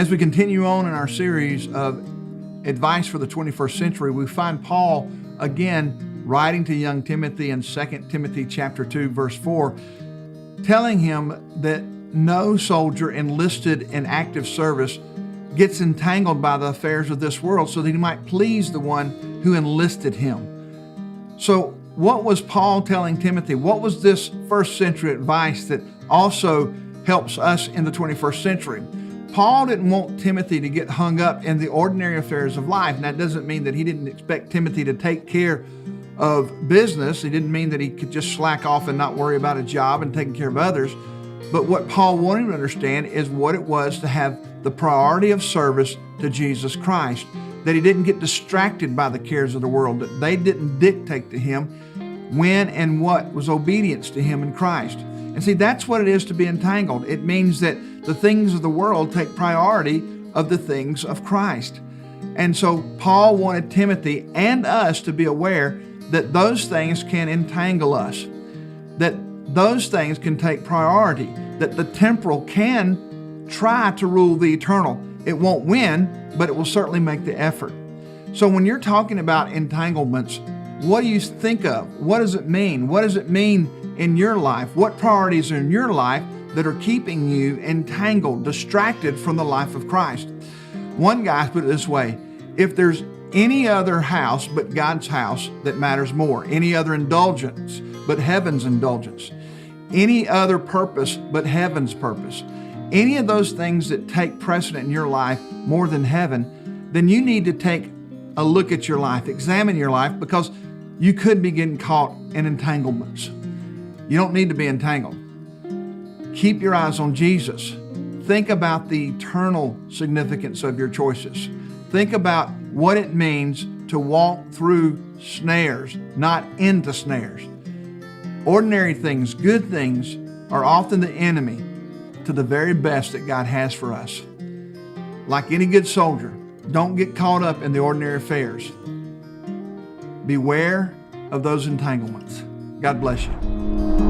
As we continue on in our series of advice for the 21st century, we find Paul again writing to young Timothy in 2 Timothy chapter 2, verse 4, telling him that no soldier enlisted in active service gets entangled by the affairs of this world so that he might please the one who enlisted him. So what was Paul telling Timothy? What was this first century advice that also helps us in the 21st century? Paul didn't want Timothy to get hung up in the ordinary affairs of life. And that doesn't mean that he didn't expect Timothy to take care of business. He didn't mean that he could just slack off and not worry about a job and taking care of others. But what Paul wanted him to understand is what it was to have the priority of service to Jesus Christ, that he didn't get distracted by the cares of the world, that they didn't dictate to him when and what was obedience to him in Christ. And see, that's what it is to be entangled. It means that the things of the world take priority of the things of Christ. And so Paul wanted Timothy and us to be aware that those things can entangle us, that those things can take priority, that the temporal can try to rule the eternal. It won't win, but it will certainly make the effort. So when you're talking about entanglements, what do you think of? What does it mean? What does it mean in your life? What priorities are in your life that are keeping you entangled, distracted from the life of Christ? One guy put it this way: if there's any other house but God's house that matters more, any other indulgence but heaven's indulgence, any other purpose but heaven's purpose, any of those things that take precedent in your life more than heaven, then you need to take a look at your life, examine your life, because you could be getting caught in entanglements. You don't need to be entangled. Keep your eyes on Jesus. Think about the eternal significance of your choices. Think about what it means to walk through snares, not into snares. Ordinary things, good things, are often the enemy to the very best that God has for us. Like any good soldier, don't get caught up in the ordinary affairs. Beware of those entanglements. God bless you.